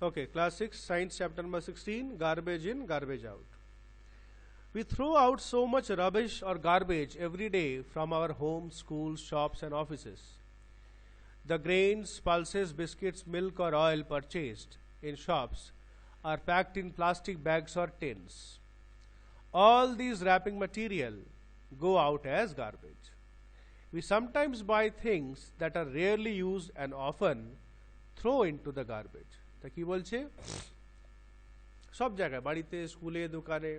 Okay, class 6, science chapter number 16, garbage in, garbage out. We throw out so much rubbish or garbage every day from our homes, schools, shops, and offices. The grains, pulses, biscuits, milk, or oil purchased in shops are packed in plastic bags or tins. All these wrapping material go out as garbage. We sometimes buy things that are rarely used and often throw into the garbage. তা কি বলছে সব জায়গায় বাড়িতে স্কুলে দোকানে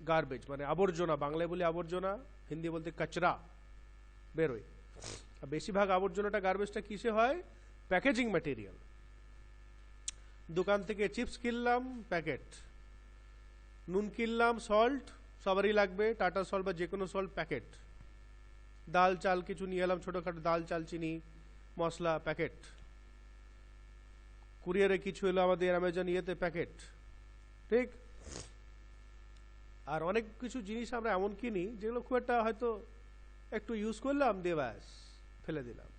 garbage মানে আবর্জনা বাংলায় বলি আবর্জনা হিন্দি বলতে কচরা বেরোয় আর বেশিরভাগ আবর্জনাটা গার্বেজটা কিসে হয় প্যাকেজিং ম্যাটেরিয়াল দোকান থেকে চিপস কিনলাম প্যাকেট নুন কিনলাম সল্ট সবারই লাগবে টাটা সল্ট বা যে কোনো সল্ট প্যাকেট ডাল চাল কিছু নিয়ে এলাম ছোটোখাটো ডাল চাল চিনি মশলা প্যাকেট কুরিয়ারে কিছু এলো আমাদের অ্যামাজন ইয়েতে প্যাকেট ঠিক আর অনেক কিছু জিনিস আমরা এমন কিনি যেগুলো খুব একটা হয়তো একটু ইউজ করলাম দিয়ে ব্যাস ফেলে দিলাম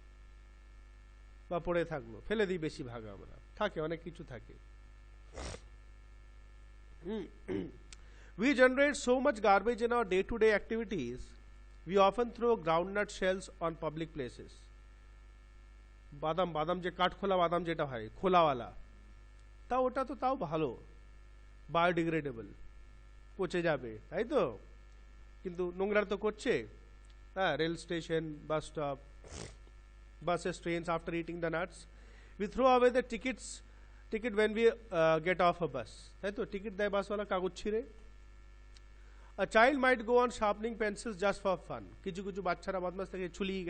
বা পড়ে থাকলো ফেলে দিই বেশিরভাগ আমরা থাকে অনেক কিছু থাকে We generate so much garbage in our day-to-day activities. We often throw groundnut shells on public places. বাদাম যে কাঠখোলা বাদাম যেটা হয় খোলাওয়ালা তা ওটা তো তাও ভালো বায়োডিগ্রেডেবল পচে যাবে তাই তো কিন্তু নোংরা তো করছে হ্যাঁ rail station bus stop buses trains after eating the nuts we throw away the ticket when we get off a bus তাই তো টিকিট দেয় বাসওয়ালা কাগজ ছিঁড়ে a child might go on sharpening pencils just for fun কিছু কিছু বাচ্চারা বদমাশ থেকে ছুলিয়ে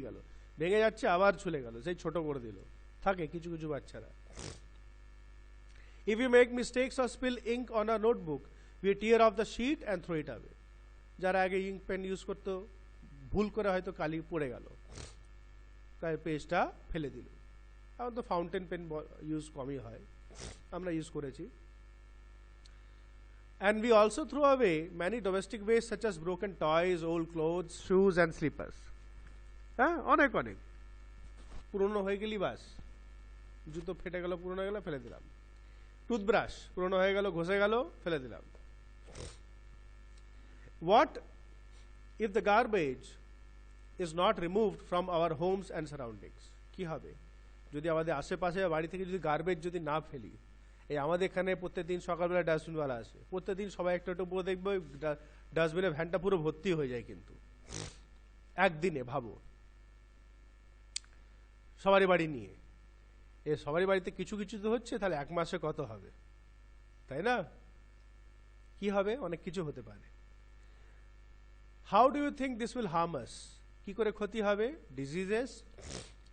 গেল ভেঙে যাচ্ছে আবার ছুলে গেল সেই ছোট করে দিল থাকে কিছু কিছু বাচ্চারা if you make mistakes or spill ink on a notebook we tear off the sheet and throw it away যারা আগে ইঙ্ক পেন ইউজ করতো ভুল করে হয়তো কালি পড়ে গেল তাই পেজটা ফেলে দিল এখন তো ফাউন্টেন পেন ইউজ কমই হয় আমরা ইউজ করেছি and we also throw away many domestic waste such as broken toys old clothes shoes and slippers হ্যাঁ অনেক পুরনো হয়ে গেলি বাস জুতো ফেটে গেল পুরনো হয়ে গেল ফেলে দিলাম টুথব্রাশ পুরনো হয়ে গেল ঘষে গেল ফেলে দিলাম what if the garbage is not removed from our homes and surroundings কি হবে যদি আমাদের আশেপাশে বাড়ি থেকে যদি গার্বেজ যদি না ফেলি এই আমাদের এখানে প্রত্যেকদিন সকালবেলা ডাস্টবিনওয়ালা আসে প্রত্যেকদিন সবাই একটা পুরো দেখবো ডাস্টবিনের ভ্যানটা পুরো ভর্তি হয়ে যায় কিন্তু একদিনে ভাবো সবারই বাড়ি নিয়ে সবারই বাড়িতে কিছু কিছু তো হচ্ছে তাহলে এক মাসে কত হবে তাই না কি হবে অনেক কিছু হতে পারে how do you think this will harm us কি করে ক্ষতি হবে diseases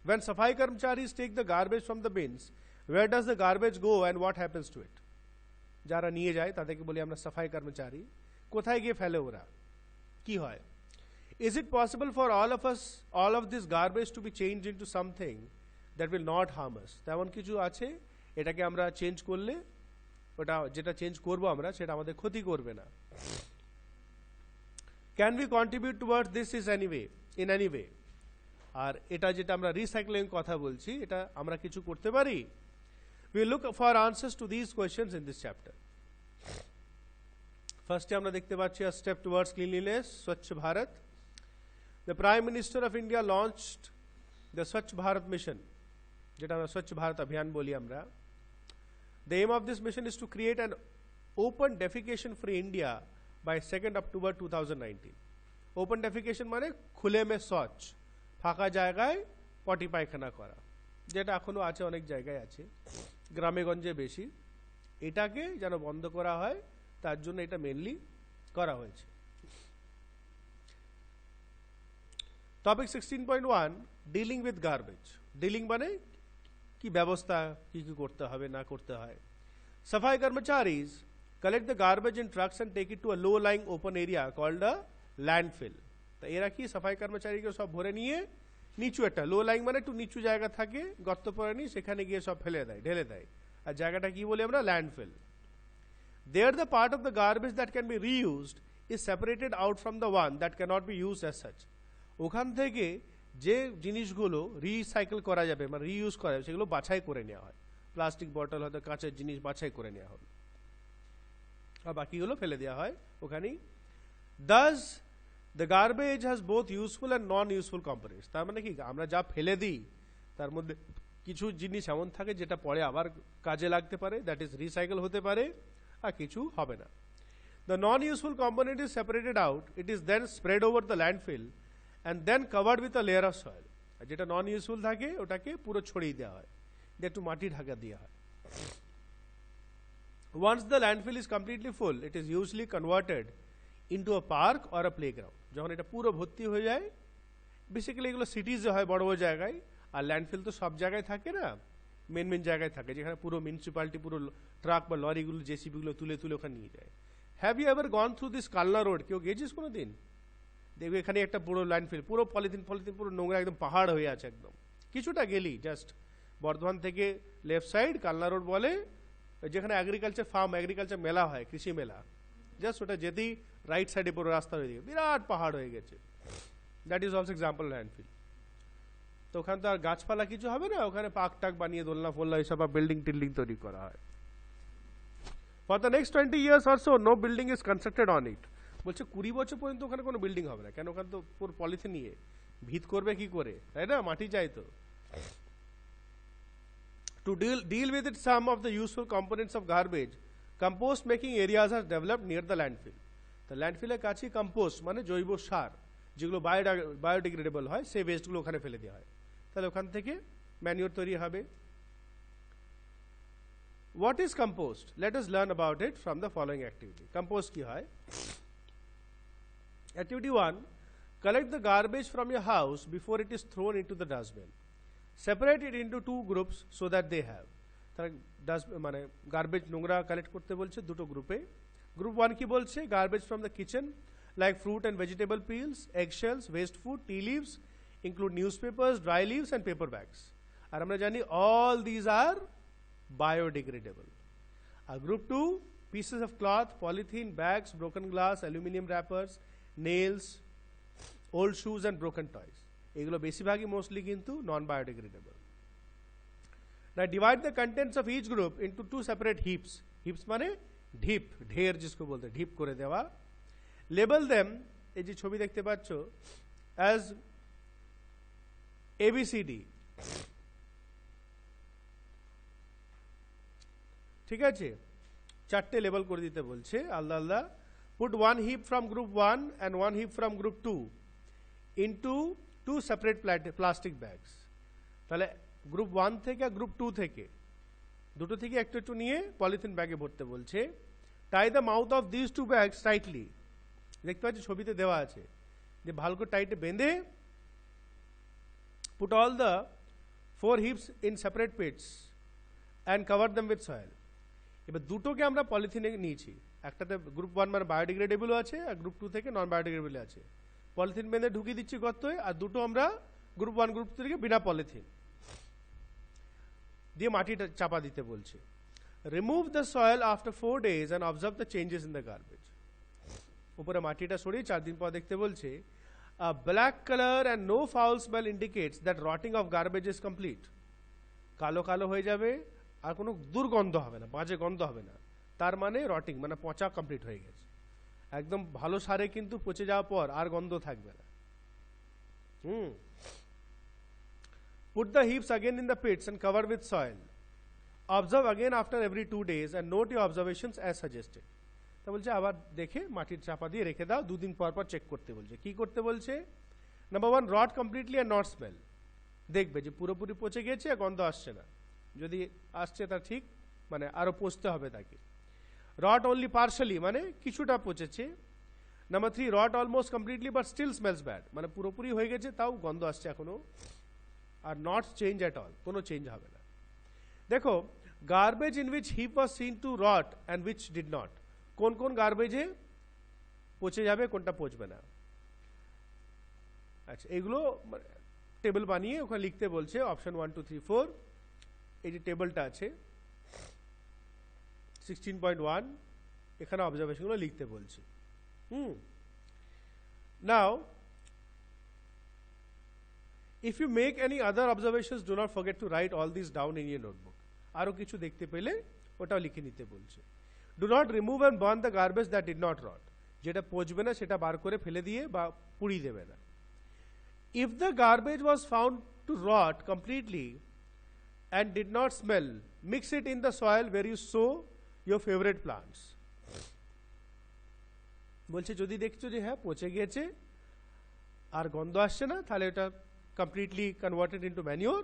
when safai karmcharis take the garbage from the bins where does the garbage go and what happens to it যারা নিয়ে যায় তাদেরকে বলি আমরা সাফাই কর্মচারী কোথায় গিয়ে ফেলে ওরা কি হয় is it possible for all of this garbage to be changed into something that will not harm us তেমন কিছু আছে এটাকে আমরা চেঞ্জ করলে ওটা যেটা চেঞ্জ করব আমরা সেটা আমাদের ক্ষতি করবে না can we contribute towards this in any way আর এটা যেটা আমরা রিসাইক্লিং কথা বলছি এটা আমরা কিছু করতে পারি we look for answers to these questions in this chapter first আমরা দেখতে পাচ্ছি a step towards cleanliness swachh bharat the prime minister of india launched the swachh bharat mission যেটা আমরা swachh bharat abhiyan বলি আমরা the aim of this mission is to create an open defecation free india by 2nd October 2019 open defecation মানে খুলে মে শৌচ ফাঁকা জায়গায় পটি পায়খানা করা যেটা এখনো আছে অনেক জায়গায় আছে গ্রামে গঞ্জে বেশি এটাকে যেন বন্ধ করা হয় তার জন্য এটা মেইনলি করা হয়েছে topic 16.1 dealing with garbage dealing মানে কি ব্যবস্থা কি কি করতে হবে না করতে হয় সাফাই কর্মচারীজ collect the garbage in trucks and take it to a low lying open area called a landfill তো এরা কি সাফাই কর্মচারীকে সব ভরে নিয়ে নিচু একটা লো লাইং মানে একটু নিচু জায়গা থাকে গর্ত পড়ে নি সেখানে গিয়ে সব ফেলে দেয় ঢেলে দেয় আর জায়গাটা কি বলি আমরা landfill there the part of the garbage that can be reused is separated out from the one that cannot be used as such ওখান থেকে যে জিনিসগুলো রিসাইকেল করা যাবে মানে রিইউজ করা যাবে সেগুলো বাছাই করে নেওয়া হয়। প্লাস্টিক বটল হয়তো কাঁচের জিনিস বাছাই করে নেওয়া হবে, আর বাকিগুলো ফেলে দেওয়া হয় ওখানেই। Thus the garbage has both useful and non-useful components. তার মানে কি আমরা যা ফেলে দিই তার মধ্যে কিছু জিনিস এমন থাকে যেটা পরে আবার কাজে লাগতে পারে, দ্যাট ইজ রিসাইকেল হতে পারে, আর কিছু হবে না। The non-useful component is separated out. It is then spread over the landfill and then covered with a layer of soil. আর যেটা নন ইউজফুল থাকে ওটাকে পুরো ছড়িয়ে দেওয়া হয়, দিয়ে একটু মাটি ঢাকা দেওয়া হয়। Once the landfill is completely full, it is usually converted into a park or a playground. যখন এটা পুরো ভর্তি হয়ে যায়, বেসিক্যালি এগুলো সিটিজে হয় বড় বড় জায়গায়, আর ল্যান্ডফিল তো সব জায়গায় থাকে না, মেন মেন জায়গায় থাকে যেখানে পুরো মিউনিসিপ্যালিটি পুরো ট্রাক বা লরিগুলো জেসিবিগুলো তুলে তুলে ওখানে নিয়ে যায়। Have you ever gone through this Kalna road? কেউ গেছিস কোনো দিন? দেখবে এখানে একটা পুরো ল্যান্ডফিল, পুরো পলিথিন ফলিথিন পুরো নোংরা একদম পাহাড় হয়ে আছে একদম। কিছুটা গেলি জাস্ট বর্ধমান থেকে লেফট সাইড কালনা রোড বলে, যেখানে এগ্রিকালচার ফার্ম এগ্রিকালচার মেলা হয়, কৃষি মেলা, জাস্ট ওটা যেতেই রাইট সাইডে পুরো রাস্তা হয়ে গেছে, বিরাট পাহাড় হয়ে গেছে। That is also example landfill. তো ওখানে তো আর গাছপালা কিছু হবে না, ওখানে পার্ক টাক বানিয়ে দোলনা ফোলনা এইসব বিল্ডিং টিল্ডিং তৈরি করা হয়। For the next 20 years or so, no building is constructed on it. বলছে 20 বছর পর্যন্ত ওখানে কোনো বিল্ডিং হবে না, কেন? ওখানে তো পুরো পলিথিন নিয়ে ভিত করবে কি করে, তাই না? মাটি চাই তো। To deal with it, some of the useful components of garbage, compost making areas are developed near the landfill. তো ল্যান্ডফিলের কাছে কম্পোস্ট মানে জৈব সার, যেগুলো বায়োডিগ্রেডেবল হয়, সেই ওয়েস্টগুলো ওখানে ফেলে দেওয়া হয়, তাহলে ওখান থেকে ম্যানিওর তৈরি হবে। What is compost? Let us learn about it from the following activity. Compost কি হয়? Activity 1, collect the garbage from your house before it is thrown into the dustbin. Separate it into 2 groups so that they have, তারা মানে garbage নোংরা collect করতে বলছে দুটো গ্রুপে। Group 1 কি বলছে? Garbage from the kitchen like fruit and vegetable peels, eggshells, waste food, tea leaves, include newspapers, dry leaves and paper bags. আর আমরা জানি all these are biodegradable. Group 2, pieces of cloth, polythene, bags, broken glass, aluminum wrappers, nails, old shoes and broken toys. এগুলো বেশিরভাগই mostly কিন্তু non biodegradable. Now divide the contents of each group into 2 separate heaps. Heaps মানে ঢিপ, ঢের जिसको বলতে, ঢিপ করে দেওয়া। Label them, এই যে ছবি দেখতে পাচ্ছ, as ABCD. ঠিক আছে, 4টে লেবেল করে দিতে বলছে আলাদা আলাদা। Put 1 heap from group 1 and 1 heap from group 2 into 2 separate plastic bags. তাহলে গ্রুপ 1 থেকে আর গ্রুপ 2 থেকে দুটো থেকে একটু একটু নিয়ে পলিথিন ব্যাগে ভরতে বলছে। Tie the mouth of this 2 bags tightly, দেখতে পাচ্ছি ছবিতে দেওয়া আছে, যে ভালো করে টাইটে বেঁধে put all the 4 heaps in separate pits and cover them with soil. এবার দুটোকে আমরা পলিথিনে নিয়েছি, একটাতে গ্রুপ 1 মানে বায়োডিগ্রেডেবলও আছে আর গ্রুপ 2 থেকে নন বায়োডিগ্রেডেবল আছে। পলিথিন বেঁধে ঢুকিয়ে দিচ্ছি গর্তে, আর দুটো আমরা গ্রুপ 1 গ্রুপ 2 থেকে বিনা পলিথিন দিয়ে মাটিটা চাপা দিতে বলছে। Remove the soil after 4 days and observe the changes in the garbage. উপরে মাটিটা সরিয়ে 4 দিন পর দেখতে বলছে। A black color and no foul smell indicates that rotting of garbage is complete. কালো কালো হয়ে যাবে আর কোনো দুর্গন্ধ হবে না, বাজে গন্ধ হবে না, তার মানে রটিং মানে পচা কমপ্লিট হয়ে গেছে। একদম ভালো সারে কিন্তু পচে যাওয়ার পর আর গন্ধ থাকবে না। Put the heaps again in the pits and cover with soil. Observe again after every 2 days and note your observations as suggested. তা বলছে আবার দেখে মাটির চাপা দিয়ে রেখে দাও, 2 দিন পর পর চেক করতে বলছে। কি করতে বলছে? Number 1, rot completely and not smell. দেখবে যে পুরোপুরি পচে গেছে আর গন্ধ আসছে না, যদি আসছে তা ঠিক, মানে আরো পচতে হবে তাকে। রট অনলি পার্শালি মানে কিছুটা পচেছে। Number 3, rot almost completely but still smells bad, মানে পুরোপুরি হয়ে গেছে তাও গন্ধ আসছে এখনো। আর নট চেঞ্জ অ্যাট অল, কোনো চেঞ্জ হবে না। দেখো garbage in which heap was seen to rot and which did not, কোন কোন গার্বেজে পচে যাবে কোনটা পচবে না। আচ্ছা, এগুলো টেবিল বানিয়ে ওখানে লিখতে বলছে, অপশন 1 2 3 4, এই যে টেবিলটা আছে 16.1, এখানে অবজারভেশনগুলো লিখতে বলছে। নাও If you make any other observations, do not forget to write all these down in your notebook. আরো কিছু দেখতে পেলে ওটাও লিখে নিতে বলছে। Do not remove and burn the garbage that did not rot. যেটা পচবে না সেটা বার করে ফেলে দিয়ে বা পুড়িয়ে দেবে না। If the garbage was found to rot completely and did not smell, mix it in the soil where you sow your favorite plants. বলছে যদি দেখছো যে হ্যাঁ পচে গিয়েছে আর গন্ধ আসছে না, তাহলে এটা কমপ্লিটলি কনভার্টেড ইনটু ম্যানিওর,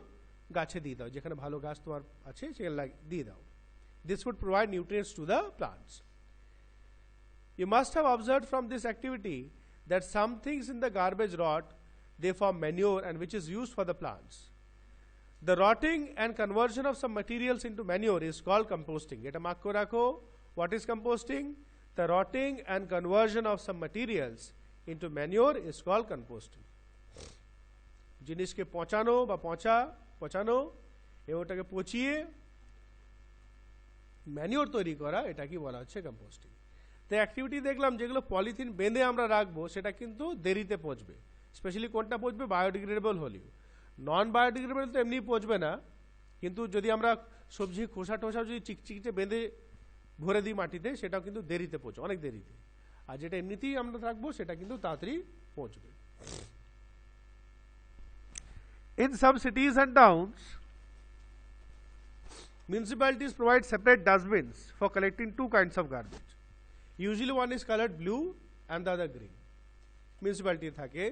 গাছে দিয়ে দাও, যেখানে ভালো গাছ তোমার আছে সেখানে দিয়ে দাও। This would provide nutrients to the plants. You must have observed from this activity that some things in the garbage rot, they form manure and which is used for the plants. The rotting and conversion of some materials into manure is called composting. Eta mark kore rakho. What is composting? The rotting and conversion of some materials into manure is called composting. জিনিসকে পচানো বা পচানো এবং ওটাকে পচিয়ে manure তৈরি করা, এটা কি বলা হচ্ছে কম্পোস্টিং। তো অ্যাক্টিভিটি দেখলাম যেগুলো পলিথিন বেঁধে আমরা রাখবো সেটা কিন্তু দেরিতে পচবে। স্পেশালি কোনটা পচবে? বায়োডিগ্রেডেবল হলেও। নন বায়োডিগ্রেডেবল তো এমনি পচবে না, কিন্তু যদি আমরা সবজি খোসা টোসা যদি চিকচিকিতে বেঁধে ভরে দিই মাটিতে, সেটাও কিন্তু দেরিতে পচবে, অনেক দেরিতে। আর যেটা এমনিতেই আমরা রাখবো সেটা কিন্তু তাড়াতাড়ি পচবে। In some cities and towns, municipalities provide separate dustbins for collecting two kinds of garbage. Usually one is colored blue and the other green. Municipality থাকে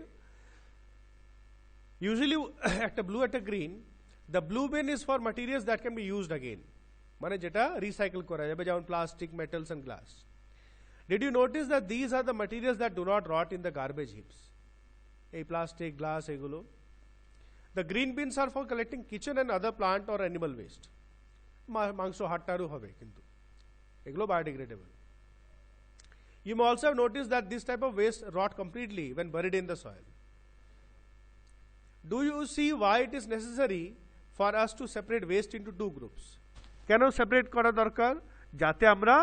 usually একটা blue একটা green. The blue bin is for materials that can be used again, মানে যেটা recycle করা যাবে, যেমন plastic, metals and glass. Did you notice that these are the materials that do not rot in the garbage heaps? এই plastic, glass এগুলো। The green bins are for collecting kitchen and other plant or animal waste. মাংস হাট্টারও হবে, কিন্তু এগুলো biodegradable. You may also have noticed that this type of waste rot completely when buried in the soil. Do you see why it is necessary for us to separate waste into two groups? কেন separate করা দরকার? যাতে আমরা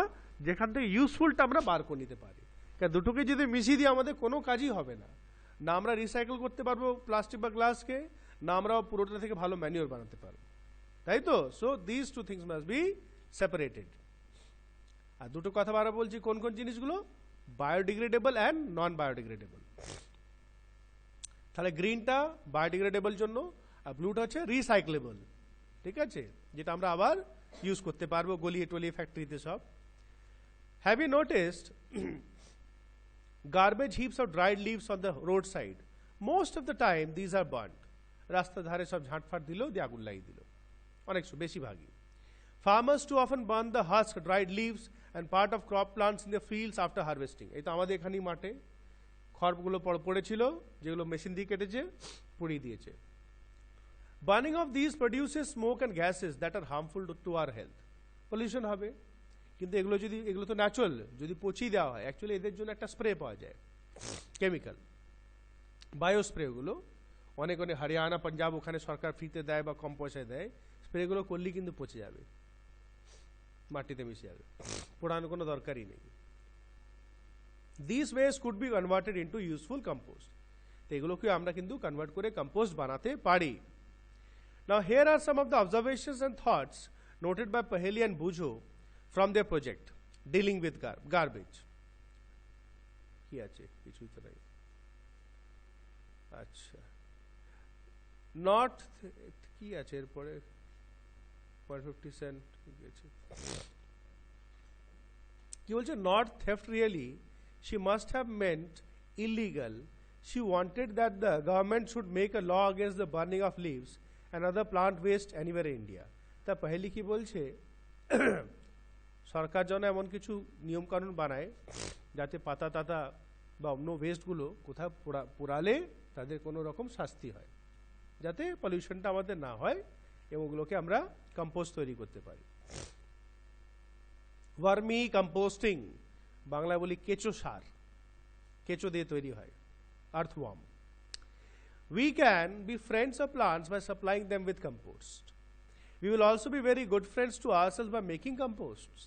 যেখান থেকে ইউজফুলটা আমরা বার করে নিতে পারি। কারণ দুটোকে যদি মিশিয়ে দিই আমাদের কোনো কাজই হবে না। না আমরা রিসাইকেল করতে পারবো প্লাস্টিক বা গ্লাসকে, না আমরা পুরোটা থেকে ভালো ম্যানিওর বানাতে পারবো, তাই তো? So this two things must be separated. আর দুটো কথা বারা বলছি, কোন কোন জিনিসগুলো? Biodegradable and non biodegradable. তাহলে গ্রিনটা বায়োডিগ্রেডেবল জন্য, আর ব্লুটা হচ্ছে রিসাইক্লেবল, ঠিক আছে, যেটা আমরা আবার ইউজ করতে পারবো গলিয়ে টলিয়ে ফ্যাক্টরিতে সব। Have you noticed garbage heaps of dried leaves on the road side? Most of the time these are burned. রাস্তার ধারে সব ঝাঁটফাট দিল, দিয়ে আগুন লাগিয়ে দিল, অনেক বেশিরভাগই। Farmers too often burn the husk, dried leaves and part of crop plants in the fields after harvesting. এই তো আমাদের এখানেই মাঠে খড়গুলো পড়েছিল, যেগুলো মেশিন দিয়ে কেটেছে, পুড়িয়ে দিয়েছে। Burning of these produces smoke and gases that are harmful to our health. Pollution হবে, কিন্তু এগুলো তো ন্যাচুরাল, যদি পচিয়ে দেওয়া হয়, অ্যাকচুয়ালি এদের জন্য একটা স্প্রে পাওয়া যায়, কেমিক্যাল বায়ো স্প্রেগুলো। অনেক অনেক হরিয়ানা, পাঞ্জাব, ওখানে সরকার ফ্রিতে দেয় বা কম পয়সায় দেয়। স্প্রেগুলো করলে কিন্তু পচে যাবে, মাটিতে মিশে যাবে, পোড়ানোর কোনো দরকারই নেই। This waste could be converted into useful compost. তো এগুলোকে আমরা কিন্তু কনভার্ট করে কম্পোস্ট বানাতে পারি। Now here are some of the observations and thoughts noted by Paheli and Boojho from their project dealing with garbage. কি আছে? কিছুই তো নাই। আচ্ছা, নট কি আছে এরপরে? 50 সেন্ট গেছে। কি বলছে? Not theft really, she must have meant illegal. She wanted that the government should make a law against the burning of leaves and other plant waste anywhere in India. তা পহেলি কি বলছে? সরকার যেন এমন কিছু নিয়ম কানুন বানায় যাতে পাতা টাতা বা অন্য ওয়েস্টগুলো কোথাও পোড়ালে তাদের কোনো রকম শাস্তি হয়, যাতে পলিউশনটা আমাদের না হয় এবং ওগুলোকে আমরা কম্পোস্ট তৈরি করতে পারি। ভার্মি কম্পোস্টিং, বাংলা বলি কেঁচো সার, কেঁচো দিয়ে তৈরি হয়, earthworm. We can be friends of plants by supplying them with compost. We will also be very good friends to ourselves by making composts.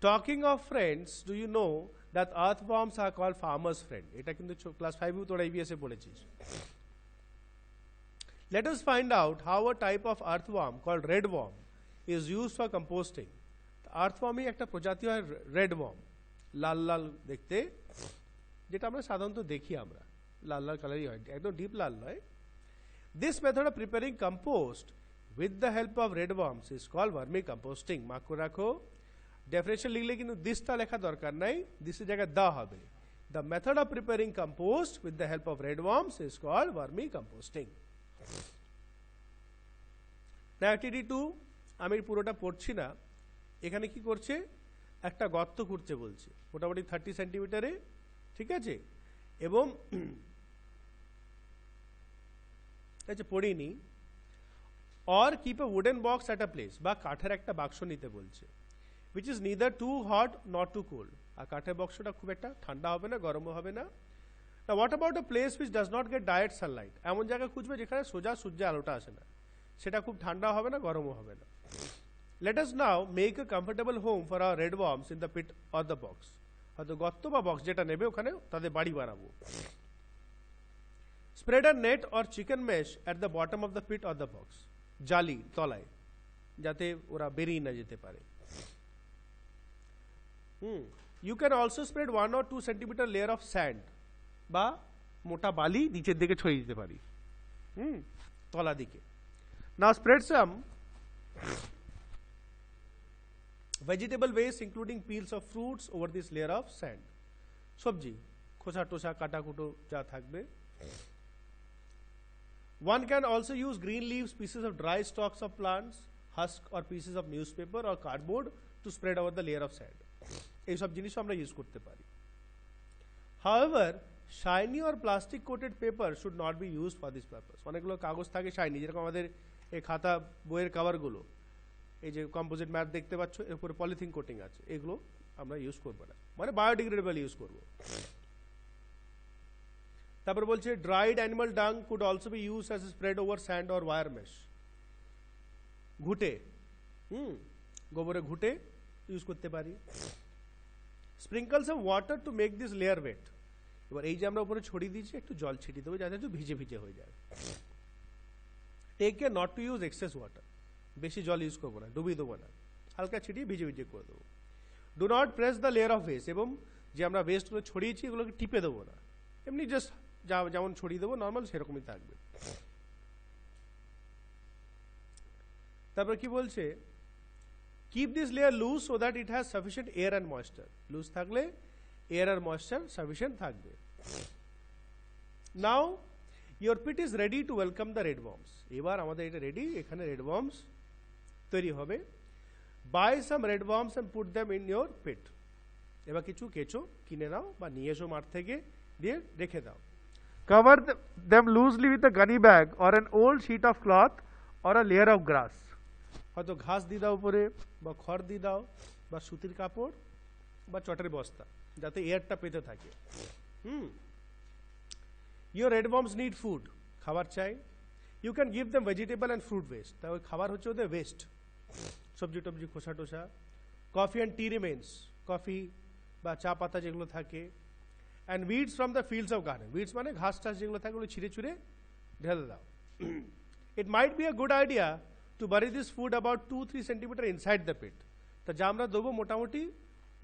Talking of friends, do you know that earthworms are called farmer's friend? এটা কিন্তু class 5 তোরা EVS এ পড়েছিস। Let us find out how a type of earthworm called redworm is used for composting. আর্থওয়ার্মই একটা প্রজাতি হয় রেডওয়ার্ম, লাল লাল দেখতে, যেটা আমরা সাধারণত দেখি, আমরা লাল লাল কালারই হয়, একদম ডিপ লাল নয়। This method of preparing compost with the help of redworms is called vermi composting. Mark করে রাখো, ডেফিনেশন লিখলে কিন্তু দিসটা লেখা দরকার নাই, দিসের জায়গায় দা হবে। The method of preparing compost with the help of redworms is called vermi composting. Activity 2 আমি পুরোটা পড়ছি না। এখানে কি করছে, একটা গর্ত খুঁড়তে বলছে মোটামুটি 30 সেন্টিমিটারে, ঠিক আছে, এবং আচ্ছা পড়িনি। Or keep A wooden box at a place, বা কাঠের একটা বাক্স নিতে বলছে, which is neither too hot nor too cold। আর কাঠের বাক্সটা খুব একটা ঠান্ডা হবে না, গরমও হবে না। Now what about a place which does not get direct sunlight? এমন জায়গা খুঁজবে যেখানে সোজা সূর্যের আলোটা আসে না, সেটা খুব ঠান্ডা হবে না, গরমও হবে না। Let us now make a comfortable home for our redworms in the pit or the box। হয়তো গর্ত বা বক্স যেটা নেবে ওখানে তাদের বাড়ি বানাবো। Spread a net or chicken mesh at the bottom of the pit or the box। জালি তলায়, যাতে ওরা বেরিয়ে না যেতে পারে। You can also spread 1 or 2 centimeter layer of sand, বা মোটা বালি নিচের দিকে ছড়িয়ে দিতে পারি, তলা দিকে। Now spread some vegetable waste including peels of fruits over this layer of sand। সবজি খোসা টোসা কাটা কুটো যা থাকবে। One can also use green leaves, pieces of dry stalks of plants, husk or pieces of newspaper or cardboard to spread over the layer of sand। এই সব জিনিস আমরা use করতে পারি। However, shiny or plastic coated paper should not be used for this purpose। অনেকগুলো কাগজ থাকে shiny, যেরকম আমাদের এই খাতা বইয়ের কভারগুলো, এই যে কম্পোজিট ম্যাট দেখতে পাচ্ছ, এর উপরে পলিথিন কোটিং আছে, এগুলো আমরা ইউজ করবো না, মানে বায়োডিগ্রেডেবল ইউজ করবো। তারপর বলছে dried animal dung could also be use as spread over sand or wire mesh. ঘুটে, গোবরে ঘুটে ইউজ করতে পারি। Sprinkle some water to make this layer wet. এবার এই যে আমরা উপরে ছড়িয়ে দিয়েছি, একটু জল ছিটিয়ে দেবো যাতে একটু ভিজে ভিজে হয়ে যায়। Take care not to use excess water. বেশি জল ইউজ করবো না, ডুবিয়ে দেবো না, হালকা ছিটিয়ে ভিজে ভিজে করে দেবো। Do not press the layer of West. এবং যে আমরা ওয়েস্টগুলো ছড়িয়েছি এগুলোকে টিপে দেবো না, এমনি জাস্ট যেমন ছড়িয়ে দেবো নর্মাল সেরকমই থাকবে। তারপর কি বলছে, keep this layer loose so that it has sufficient air and moisture. Loose থাকলে এয়ার আর ময়েশ্চার সাফিসিয়েন্ট থাকবে। Now your pit is ready to welcome the redworms. এবার আমাদের এটা রেডি, এখানে রেডওয়ার্মস তৈরি হবে। Buy some redworms and put them in your pit. এবার কিছু কেঁচো কিনে নাও বা নিয়ে এসো মাঠ থেকে, দিয়ে রেখে দাও। Cover them loosely with a gunny bag or an old sheet of cloth or a layer of grass। হয়তো ঘাস দিয়ে দাও উপরে, বা খড় দিয়ে দাও, বা সুতির কাপড়, বা চটের বস্তা, যাতে এয়ারটা পেতে থাকে। Your redworms need food। খাবার চাই। You can give them vegetable and fruit waste। তা ওই খাবার হচ্ছে ওদের ওয়েস্ট, সবজি টবজি খোসা টোসা। Coffee and tea remains. Coffee বা চা পাতা যেগুলো থাকে। And weeds from the fields of garden। weeds মানে ঘাস টাস যেগুলো থাকে ওগুলো ছিঁড়ে ছুঁড়ে ঢেলে দাও। It might be a good idea to bury this food about 2-3 centimeter inside the pit। তা যা আমরা দেবো মোটামুটি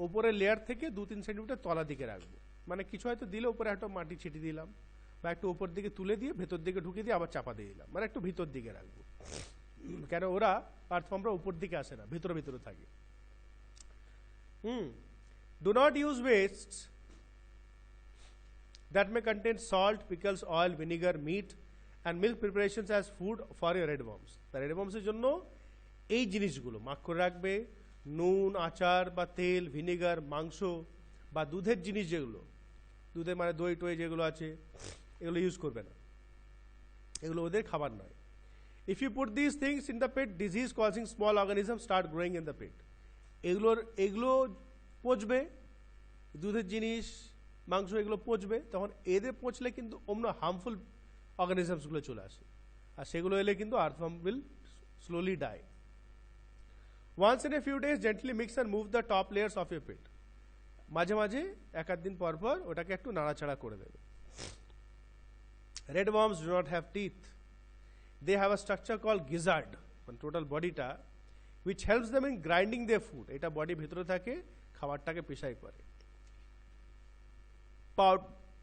উপরের লেয়ার থেকে 2-3 সেন্টিমিটার তলা দিকে রাখবো। মানে কিছু হয়তো দিলে উপরে একটা মাটি ছিটিয়ে দিলাম, বা একটু উপর দিকে তুলে দিয়ে ভেতর দিকে ঢুকিয়ে দিয়ে আবার চাপা দিয়ে দিলাম, মানে একটু ভিতর দিকে রাখবো। কেন ওরা আর্থওয়ার্মরা উপর দিকে আসে না, ভিতরে ভিতরে থাকে। Do not use wastes that may contain salt, pickles, oil, vinegar, meat and milk preparations as food for your redworms। তা রেডওয়ার্মসের জন্য এই জিনিসগুলো মার্ক করে রাখবে। নুন, আচার বা তেল, ভিনেগার, মাংস বা দুধের জিনিস, যেগুলো দুধের মানে দই টই যেগুলো আছে, এগুলো ইউজ করবে না, এগুলো ওদের খাবার নয়। If you put this things in the পেট, disease causing small organism start growing in the পেট। এগুলো পচবে, দুধের জিনিস, মাংস এগুলো পচবে, তখন এদের পচলে কিন্তু অন্য হার্মফুল অর্গানিজমসগুলো চলে আসে, আর সেগুলো এলে কিন্তু earthworm will slowly die. Once in a few days gently mix and move the top layers of your pit. মাঝে মাঝে এক আধ দিন পর পর ওটাকে একটু নাড়াচাড়া করে দেবে। Redworms do not have teeth. they have a structure called gizzard, total body ta, which helps them in grinding their food. এটা body ভিতরে থাকে, খাবারটাকে পেশাই করে.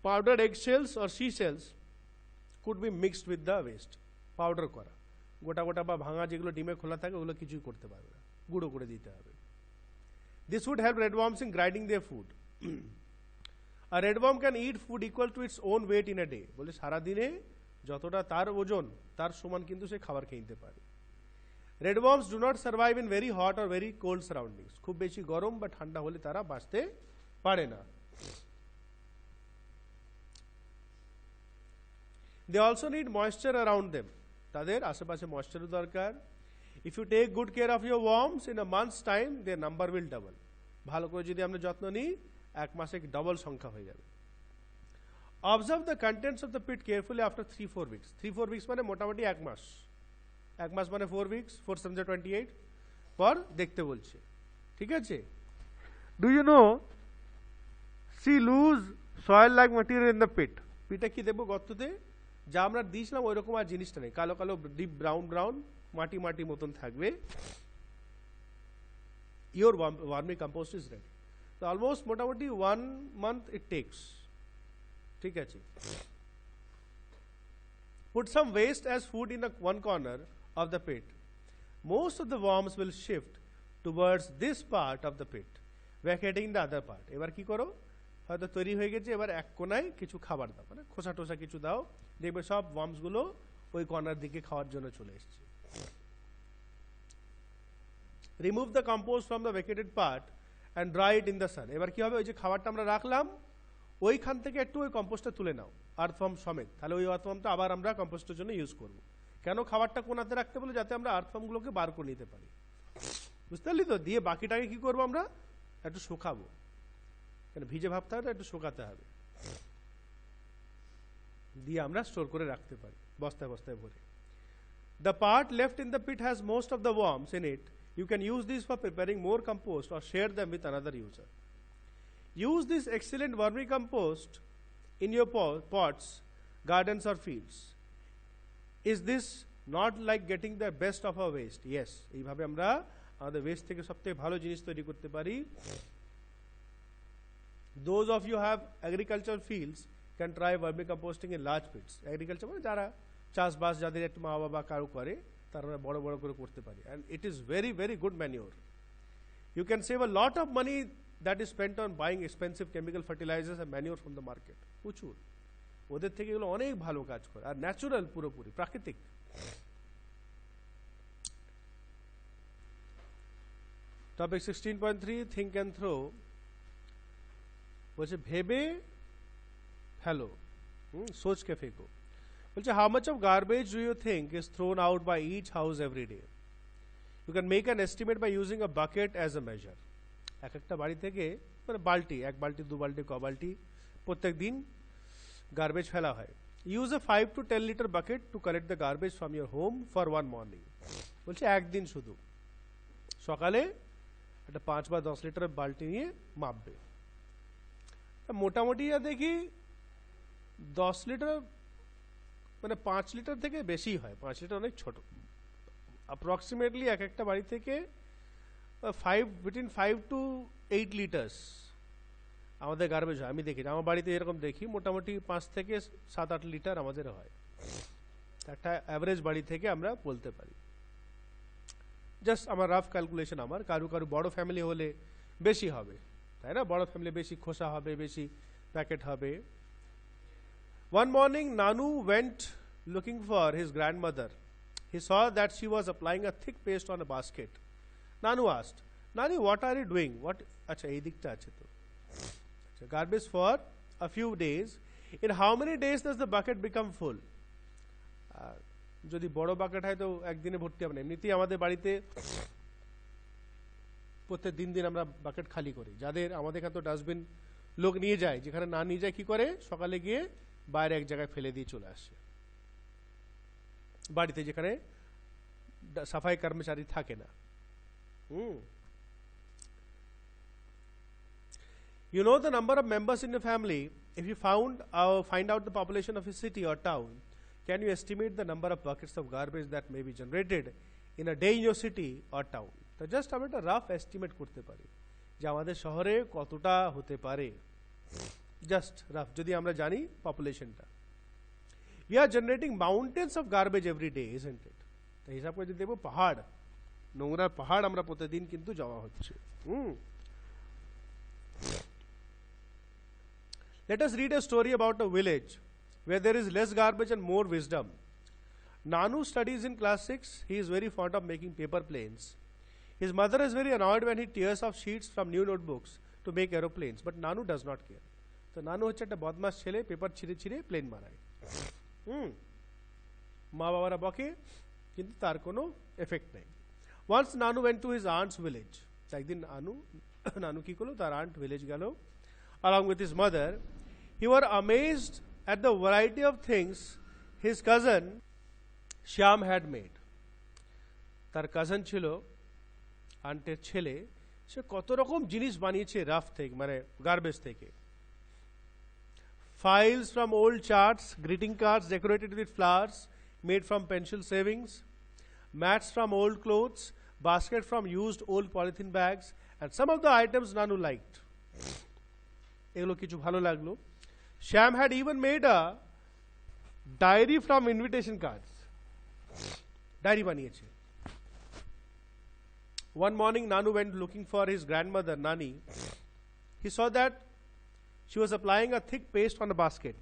Powdered egg shells or sea shells could be mixed with the waste. Powder করা, গোটা গোটা বা ভাঙা যেগুলো ডিমে খোলা থাকে ওগুলো কিছুই করতে পারবে না, গুঁড়ো করে দিতে হবে. This would help redworms in grinding their food. A redworm can eat food equal to its own weight in a day. বলে সারা দিনে যতটা তার ওজন তার সমান কিন্তু সে খাবার খেয়ে নিতে পারে. Redworms do not survive in very hot or very cold surroundings. খুব বেশি গরম বা ঠান্ডা হলে তারা বাঁচতে পারে না. They also need moisture around them. তাদের আশেপাশে moisture দরকার. If you take good care of your worms, in a month's time their number will double. ভালো করে যদি আমরা যত্ন নিই এক মাসে ডবল সংখ্যা হয়ে যাবে. Observe the contents of the pit carefully after 3-4 weeks. 3-4 weeks মানে মোটামুটি এক মাস. এক মাস মানে 4 weeks, 4 7 28 পর দেখতে বলছে. ঠিক আছে? Do you know see loose soil like material in the pit? পিটে কি দেবো গর্ততে? যা আমরা দিয়েছিলাম ওই রকম আর জিনিসটা নেই, কালো কালো ডিপ ব্রাউন মাটি মাটি মতন থাকবে. Your vermicompost is ready. So almost মোটামুটি 1 month it takes. ঠিক আছে? Put some waste as food in one corner of the pit. Most of the worms will shift towards this part of the pit, vacating the other part. এবার কি করো, হয়তো তৈরি হয়ে গেছে, এবার এক কোনায় কিছু খাবার দাও, মানে খোসা টোসা কিছু দাও, দেখবে সব ওয়ার্মস গুলো ওই কর্নার দিকে খাওয়ার জন্য চলে এসেছে. Remove the compost from the vacated part and dry it in the sun. এবার কি হবে, ওই যে খাবারটা আমরা রাখলাম ওইখান থেকে একটু ওই কম্পোস্টটা তুলে নাও আর্থওয়ার্ম সমেত, তাহলে ওই আর্থওয়ার্মটা আবার আমরা কম্পোস্টের জন্য ইউজ করব. কেন খাবারটা কোনাতে রাখতে বলে, যাতে আমরা আর্থওয়ার্মগুলোকে বার করে নিতে পারি. বুঝতে পারলি তো? দিয়ে বাকিটাকে কি করবো, আমরা একটু শুকাবো, কেন ভিজে ভাবতে হবে, একটু শুকাতে হবে, দিয়ে আমরা স্টোর করে রাখতে পারি বস্তায় বস্তায় ভরে. The part left in the pit has most of the worms in it. You can use these for preparing more compost or share them with another user. Use this excellent vermicompost in your pots, gardens or fields. Is this not like getting the best of our waste? Yes. এইভাবে আমরা আমাদের West থেকে সবথেকে ভালো জিনিস তৈরি করতে পারি. Those of you who have agricultural fields can try vermicomposting in large pits. Agriculture মানে যারা চাষবাস যাদের একটু মা বাবা কারো করে তারা বড় বড় করে করতে পারে. And it is very very good manure. You can save a lot of money that is spent on buying expensive chemical fertilizers and manure from the market. প্রচুর ওদের থেকে এগুলো অনেক ভালো কাজ করে, আর ন্যাচুরাল, পুরোপুরি প্রাকৃতিক. টপিক 16.3 থিঙ্ক অ্যান্ড থ্রো বলছে ভেবে ফেলো, সোচ কে ফেঁকো. বলছে how much of garbage do you think is thrown out by each house every day? You can make an estimate by using a bucket as a measure. এক একটা বাড়ি থেকে মানে বালতি, এক বালতি দু বালতি ক বালতি প্রত্যেক দিন গার্বেজ ফেলা হয়. Use a 5 to 10 litre bucket to collect the garbage from your home for 1 morning. বলছে একদিন শুধু সকালে একটা 5 বা 10 লিটার বালতি নিয়ে মাপবে. মোটামুটি দেখি 10 লিটার মানে 5 লিটার থেকে বেশি হয়, 5 লিটার অনেক ছোট. অ্যাপ্রক্সিমেটলি এক একটা বাড়ি থেকে between 5 to 8 লিটার্স আমাদের গার্বেজ হয়. আমি দেখি আমার বাড়িতে এরকম দেখি মোটামুটি 5 থেকে 7-8 লিটার আমাদের হয়, একটা অ্যাভারেজ বাড়ি থেকে আমরা বলতে পারি. জাস্ট আমার রাফ ক্যালকুলেশন. আমার কারু কারু বড় ফ্যামিলি হলে বেশি হবে, তাই না? বড় ফ্যামিলি বেশি খোসা হবে, বেশি প্যাকেট হবে. One morning Nanu went looking for his grandmother. He saw that she was applying a thick paste on a basket. Nanu asked, Nani, what are you doing? What? Acha, ei dikta ache to. Garbage for a few days. In how many days does the bucket become full? যদি বড় bucket হয় তো একদিনে ভর্তি হবে না. এমনিতেই আমাদের বাড়িতে প্রত্যেক দিন আমরা বাকেট খালি করি. যাদের আমাদের এখানে তো ডাস্টবিন লোক নিয়ে যায়, যেখানে না নিয়ে যায় কি করে, সকালে গিয়ে বাইরে এক জায়গায় ফেলে দিয়ে চলে আসে. বাড়িতে যেখানে সাফাই কর্মচারী থাকে না. You know the number of members in your family. If you find out the population of a city or town, Can you estimate the number of buckets of garbage that may be generated in a day in your city or town? তো just আমরা একটা rough estimate করতে পারি যে আমাদের শহরে কতটা হতে পারে, জাস্ট রাফ, যদি আমরা জানি পপুলেশনটা। We are generating mountains of garbage every day, isn't it? তো হিসাব করে যদি দেখবো পাহাড়, নোংরার পাহাড় আমরা প্রতিদিন কিন্তু জমা হচ্ছে। Let us read a story about a village where there is less garbage and more wisdom. Nanu studies in class 6. He is very fond of making paper planes. His mother is very annoyed when he tears off sheets from new notebooks to make aeroplanes, but Nanu does not care. So Nanu হচ্ছে একটা বদমাস ছেলে, paper ছিঁড়ে ছিঁড়ে plane বানায়। মা বাবারা বকে কিন্তু তার কোনো এফেক্ট নেই। Once Nanu went to his aunt's village. একদিন নানু কি করলো, তার আন্ট ভিলেজ গেল along with his mother. He were amazed at the variety of things his cousin Shyam had made. তার কাজিন ছিল আন্টের ছেলে, সে কত রকম জিনিস বানিয়েছে রাফ থেকে, মানে গার্বেজ থেকে। Files from old charts, greeting cards decorated with flowers made from pencil savings, mats from old clothes, basket from used old polythene bags, and some of the items Nanu liked. এগুলো কিছু ভালো লাগলো। Shyam had even made a diary from invitation cards. Diary বানিয়েছে। One morning Nanu went looking for his grandmother Nani. He saw that she was applying a thick paste on a basket.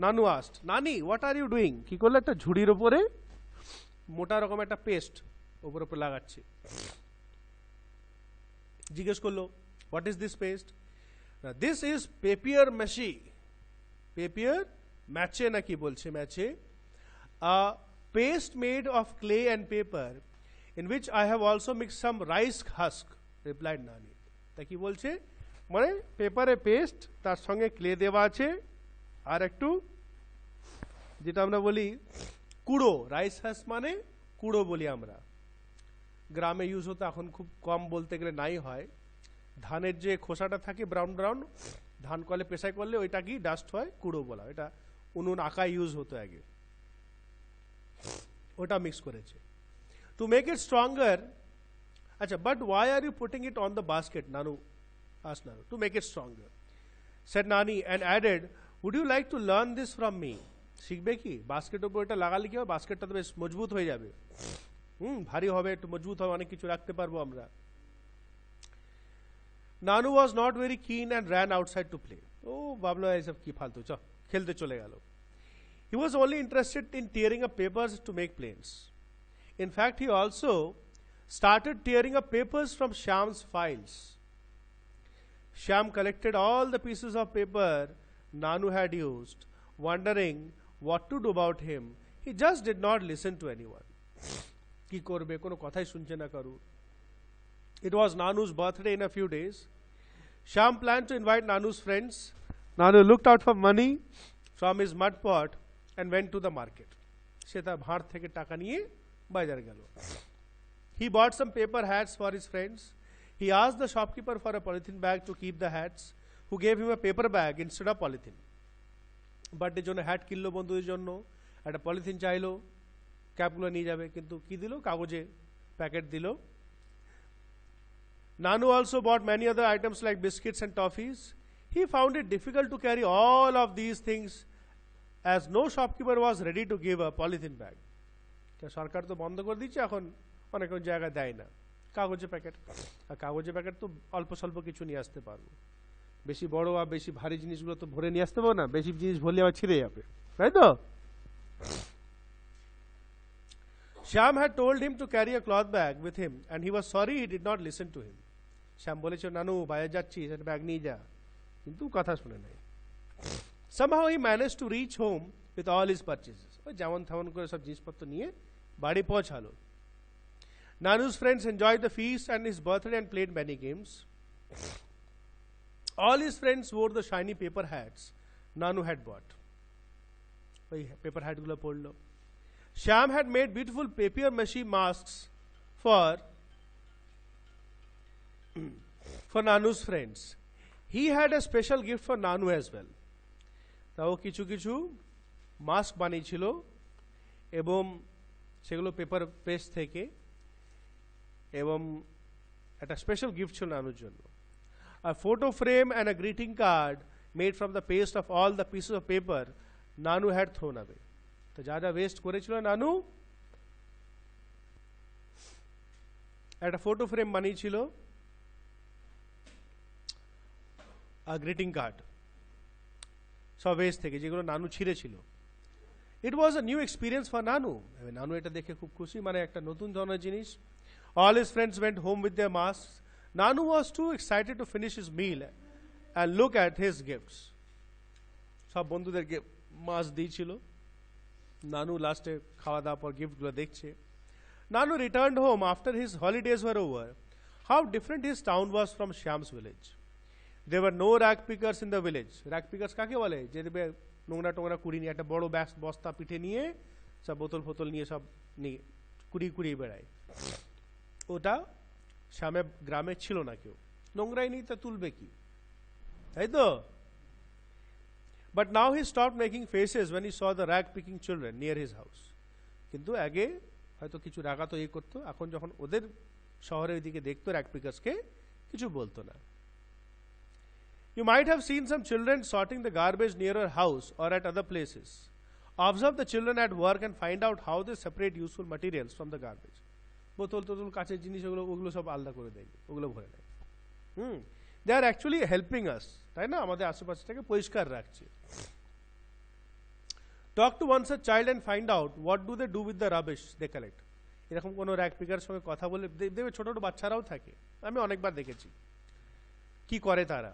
Nanu asked, Nani, what are you doing? কি করলে, একটা ঝুড়ির উপরে মোটা রকম একটা paste উপর লাগাচ্ছে। জিজ্ঞেস করলো, what is this paste? This is papier mache. Papier mache না কি বলছে, mache, a paste made of clay and paper in which I have also mixed some rice husk, replied Nani. তা কি বলছে, মানে পেপারে পেস্ট, তার সঙ্গে ক্লে দেওয়া আছে, আর একটু যেটা আমরা বলি কুড়ো, রাইস হাস মানে কুড়ো বলি আমরা, গ্রামে ইউজ হতো, এখন খুব কম বলতে গেলে নাই হয়। ধানের যে খোসাটা থাকে ব্রাউন ব্রাউন, ধান কলে পেশাই করলে ওইটা কি ডাস্ট হয়, কুড়ো বলা, এটা উনুন আঁকা ইউজ হতো আগে, ওটা মিক্স করেছে। টু মেক ইট স্ট্রঙ্গার, আচ্ছা, but why are you putting it on the basket? Nanu asked Nanu. To make it stronger, said Nani, and added, would you like to learn this from me? শিখবে কি, বাস্কেটের উপর এটা লাগালে কি হবে, বাস্কেটটা তো বেশ মজবুত হয়ে যাবে, ভারী হবে, একটু মজবুত হবে, অনেক কিছু রাখতে পারবো আমরা। Nanu was not very keen and ran outside to play. ও ভাবলো এইসব কি ফালতু, চ খেলতে চলে গেল। He was only interested in tearing up papers to make planes. In fact, he also started tearing up papers from Shyam's files. Shyam collected all the pieces of paper Nanu had used, wondering what to do about him. He just did not listen to anyone. কি করবে, কোনো কথাই শুনছে না কারুর। It was Nanu's birthday in a few days. Shyam planned to invite Nanu's friends. Nanu looked out for money from his mud pot and went to the market. সে তার ভাঁড় থেকে টাকা নিয়ে বাজার গেল। He bought some paper hats for his friends. He asked the shopkeeper for a polythene bag to keep the hats, who gave him a paper bag instead of polythene. বার্থডের জন্য hat কিনলো বন্ধুদের জন্য, একটা পলিথিন চাইলো, ক্যাপগুলো নিয়ে যাবে, কিন্তু কি দিল, কাগজে প্যাকেট দিল। Nanu also bought many other items like biscuits and toffees. He found it difficult to carry all of these things as no shopkeeper was ready to give a polythene bag. সরকার তো বন্ধ করে দিচ্ছে, এখন অনেক জায়গায় দেয় না কাগজে প্যাকেট, আর কাগজে প্যাকেট তো অল্প স্বল্প কিছু নিয়ে আসতে পারবো, বেশি বড় আর বেশি ভারী জিনিসগুলো তো ভরে নিয়ে আসতে পারবো না, বেশি জিনিস ভরলে আবার ছিঁড়ে যাবে, তাই তো। Shyam had told him to carry a cloth bag with him and he was sorry he did not listen to him. Shyam বলেছে, নানু বাইরে যাচ্ছি, সেটা ব্যাগ নিয়ে যা, কিন্তু কথা শুনে নাই। Somehow he managed to reach home with all his purchases. ওই যেমন তেমন করে সব জিনিসপত্র নিয়ে বাড়ি পৌঁছালো। Nanu's friends enjoyed the feast and his birthday and played many games. All his friends wore the shiny paper hats Nanu had bought. ওই পেপার হ্যাটগুলো পরলো। Shyam had made beautiful papier mache masks for Nanu's friends. He had a special gift for Nanu as well. তাও কিছু কিছু mask বানিয়েছিল এবং সেগুলো paper press থেকে, এবং একটা স্পেশাল গিফট ছিল নানুর জন্য। A photo frame and a greeting card made from the paste of all the pieces of paper Nanu had thrown away. তো যা যা ওয়েস্ট করেছিল নানু, একটা ফটো ফ্রেম বানিয়েছিল, আর গ্রিটিং কার্ড, সব ওয়েস্ট থেকে যেগুলো নানু ছিঁড়েছিল। ইট ওয়াজ আ নিউ এক্সপিরিয়েন্স ফর নানু। নানু এটা দেখে খুব খুশি, মানে একটা নতুন ধরনের জিনিস। All his friends went home with their masks. Nanu was too excited to finish his meal and look at his gifts. সব বন্ধুদেরকে মাস্ক দিয়েছিল, নানু লাস্টে খাওয়া দাওয়ার পর গিফটগুলো দেখছে। Nanu returned home after his holidays were over. How different his town was from Shyam's village. There were no rag pickers in the village. Rag pickers কাকে বলে? যে দেবে নোংরা টোংরা কুড়ি নিয়ে, একটা বড় বস্তা পিঠে নিয়ে সব বোতল ফোতল নিয়ে সব নিয়ে কুড়িয়ে বেড়ায়। ওটা শ্যামের গ্রামে ছিল না কেউ, নোংরাই নেই তা তুলবে কি, তাই তো? But now he stopped making faces when he saw the rag picking children near his house. কিন্তু আগে হয়তো কিছু রাগা তো করতো, এখন যখন ওদের শহরের দিকে দেখতো rag pickers কে, কিছু বলতো না। You might have seen some children sorting the garbage near your house or at other places. Observe the children at work and find out how they separate useful materials from the garbage. বোতল টোতল কাঁচের জিনিস ওগুলো সব আলাদা করে দেয়, ওগুলো ভরে নেয়। দে আর অ্যাকচুয়ালি হেল্পিং আস, তাই না? আমাদের আশেপাশটাকে পরিষ্কার রাখছে। Talk to one such child and find out what do they do with the rubbish they collect. এরকম কোনো র্যাক পিকারের সঙ্গে কথা বলে দেখবে, ছোট ছোট বাচ্চারাও থাকে, আমি অনেকবার দেখেছি কি করে তারা।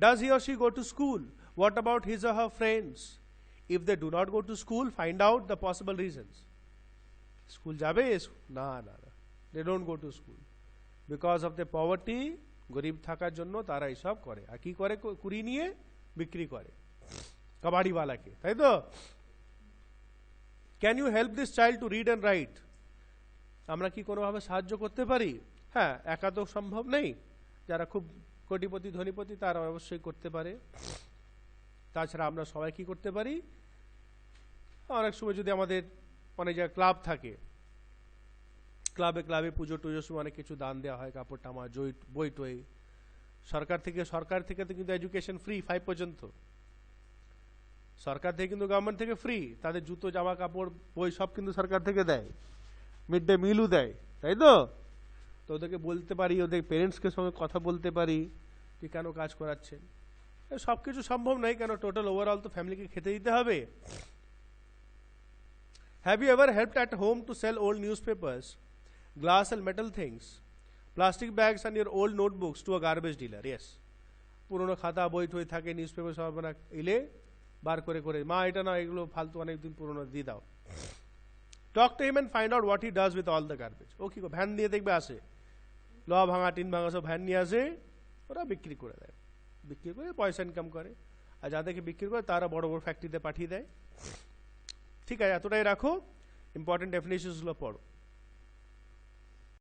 Does he or she go to school? What about his or her friends? If they do not go to school, find out the possible reasons. School যাবে না, না না, they don't go to school because of the poverty. গরিব থাকার জন্য তারা এইসব করে। আর কি করে? কুড়ি নিয়ে বিক্রি করে কাবাড়িওয়ালাকে, তাই তো? Can you help this child to read and write? আমরা কি কোনোভাবে সাহায্য করতে পারি? হ্যাঁ, একা তো সম্ভব নেই, যারা খুব কোটিপতি ধনীপতি তারা অবশ্যই করতে পারে। তাছাড়া আমরা সবাই কি করতে পারি? অনেক সময় যদি আমাদের অনেক জায়গায় ক্লাব থাকে, ক্লাবে পুজো টুজোর সময় অনেক কিছু দান দেওয়া হয়, কাপড় টামা, বই টই। সরকার থেকে তো কিন্তু এডুকেশন ফ্রি 5 পর্যন্ত। সরকার থেকে কিন্তু, গভর্নমেন্ট থেকে ফ্রি, তাদের জুতো জামা কাপড় বই সব কিন্তু সরকার থেকে দেয়, মিড ডে মিলও দেয়, তাই তো? তো ওদেরকে বলতে পারি, ওদের পেরেন্টসকে সঙ্গে কথা বলতে পারি যে কেন কাজ করাচ্ছেন। সব কিছু সম্ভব নয়, কেন টোটাল ওভারঅল তো ফ্যামিলিকে খেতে দিতে হবে। Have you ever helped at home to sell old newspapers, glass and metal things, plastic bags and your old notebooks to a garbage dealer? Yes. পুরনো খাতা বই টই থাকে, নিউজ পেপার সব এলে বার করে করে, মা এটা না, এগুলো ফালতু অনেকদিন পুরনো, দিয়ে দাও। Talk to him and find out what he does with all the garbage. ও কি ভ্যান দিয়ে দেখবে আসে, লোহা ভাঙা টিন ভাঙা সব ভ্যান নিয়ে আসে, ওরা বিক্রি করে দেয়, বিক্রি করে পয়সা ইনকাম করে। আর যাদেরকে বিক্রি করে তারা বড় বড় ফ্যাক্টরিতে পাঠিয়ে দেয়। ঠিক আছে, এতটাই রাখো, ইম্পর্টেন্ট ডেফিনেশনসগুলো পড়ো।